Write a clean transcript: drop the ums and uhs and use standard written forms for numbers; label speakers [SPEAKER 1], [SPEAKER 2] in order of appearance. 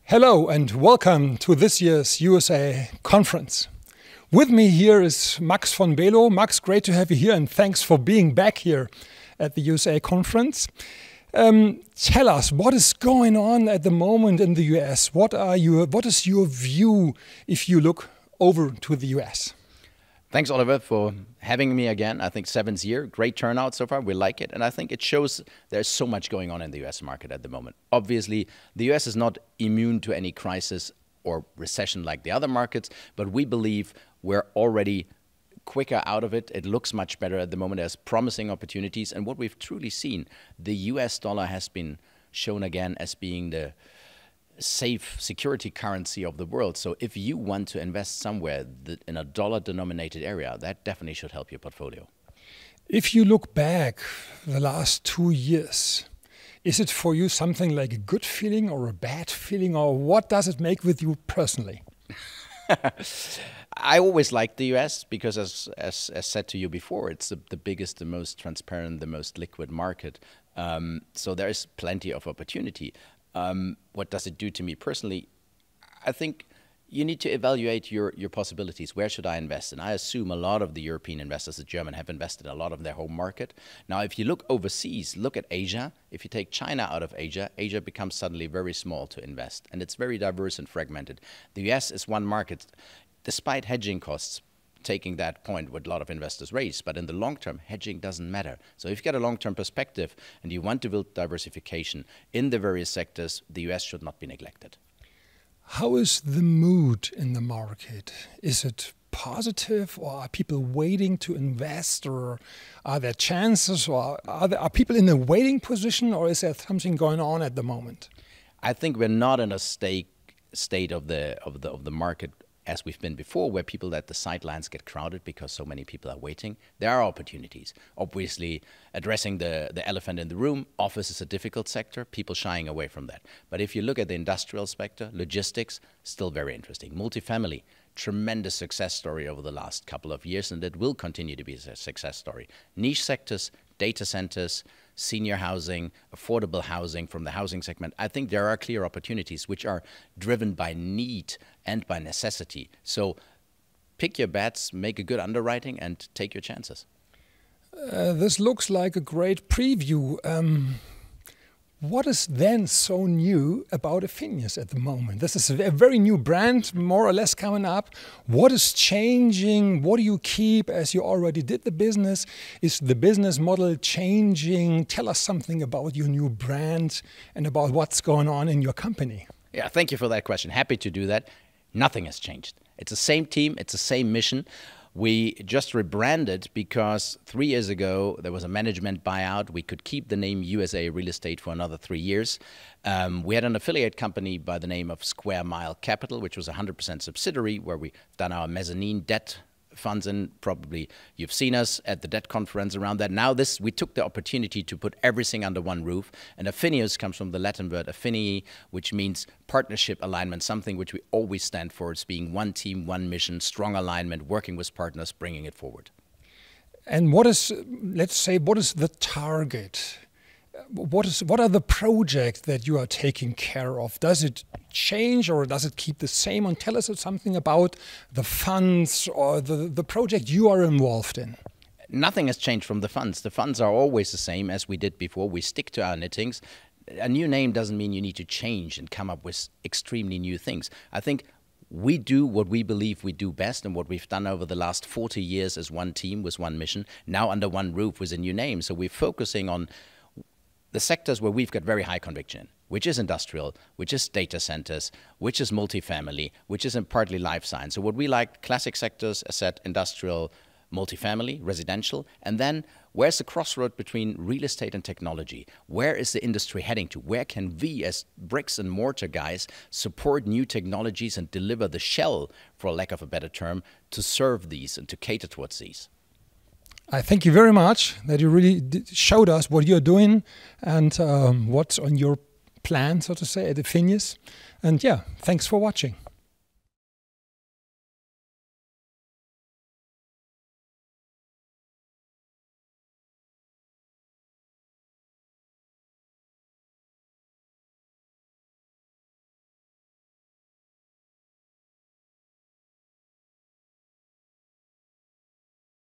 [SPEAKER 1] Hello and welcome to this year's USA conference. With me here is Max von Belo. Max, great to have you here and thanks for being back here at the USA conference. Tell us, what is going on at the moment in the US? What is your view if you look over to the US?
[SPEAKER 2] Thanks, Oliver, for having me again. I think 7th year, great turnout so far. We like it. And I think it shows there's so much going on in the US market at the moment. Obviously, the US is not immune to any crisis or recession like the other markets, but we believe we're already quicker out of it. It looks much better at the moment. There's promising opportunities. And what we've truly seen, the US dollar has been shown again as being the safe security currency of the world. So if you want to invest somewhere in a dollar-denominated area, that definitely should help your portfolio.
[SPEAKER 1] If you look back the last 2 years, is it for you something like a good feeling or a bad feeling, or what does it make with you personally?
[SPEAKER 2] I always liked the US because, as said to you before, it's the biggest, the most transparent, the most liquid market. So there is plenty of opportunity. What does it do to me personally? I think you need to evaluate your possibilities. Where should I invest? And I assume a lot of the European investors, the German, have invested a lot of their home market. Now, if you look overseas, look at Asia. If you take China out of Asia, Asia becomes suddenly very small to invest. And it's very diverse and fragmented. The US is one market, despite hedging costs, taking that point what a lot of investors raise. But in the long term, hedging doesn't matter. So if you've got a long-term perspective and you want to build diversification in the various sectors, the US should not be neglected.
[SPEAKER 1] How is the mood in the market? Is it positive, or are people waiting to invest, or are there chances, or are people in a waiting position, or is there something going on at the moment?
[SPEAKER 2] I think we're not in a state of the market as we've been before, where people at the sidelines get crowded because so many people are waiting. There are opportunities. Obviously, addressing the elephant in the room, office is a difficult sector, people shying away from that. But if you look at the industrial sector, logistics, still very interesting. Multifamily, tremendous success story over the last couple of years, and it will continue to be a success story. Niche sectors, data centers, senior housing, affordable housing from the housing segment. I think there are clear opportunities which are driven by need and by necessity. So pick your bets, make a good underwriting, and take your chances.
[SPEAKER 1] This looks like a great preview. What is then so new about Affinius at the moment? This is a very new brand, more or less coming up. What is changing? What do you keep as you already did the business? Is the business model changing? Tell us something about your new brand and about what's going on in your company.
[SPEAKER 2] Yeah, thank you for that question. Happy to do that. Nothing has changed. It's the same team, it's the same mission. We just rebranded because 3 years ago there was a management buyout. We could keep the name USA Real Estate for another 3 years. We had an affiliate company by the name of Square Mile Capital, which was a 100% subsidiary where we've done our mezzanine debt funds, and probably you've seen us at the debt conference around that. Now we took the opportunity to put everything under one roof, and Affinius comes from the Latin word affini, which means partnership alignment, something which we always stand for. It's being one team, one mission, strong alignment, working with partners, bringing it forward.
[SPEAKER 1] And what is, let's say, what is the target? What are the projects that you are taking care of? Does it change or does it keep the same? And tell us something about the funds or the project you are involved in.
[SPEAKER 2] Nothing has changed from the funds. The funds are always the same as we did before. We stick to our knittings. A new name doesn't mean you need to change and come up with extremely new things. I think we do what we believe we do best and what we've done over the last 40 years as one team with one mission, now under one roof with a new name. So we're focusing on the sectors where we've got very high conviction in, which is industrial, which is data centers, which is multifamily, which is in partly life science. So what we like, classic sectors, as said, industrial, multifamily, residential, and then where's the crossroad between real estate and technology? Where is the industry heading to? Where can we, as bricks and mortar guys, support new technologies and deliver the shell, for lack of a better term, to serve these and to cater towards these?
[SPEAKER 1] I thank you very much that you really showed us what you're doing and what's on your plan, so to say, at Affinius. And yeah, thanks for watching.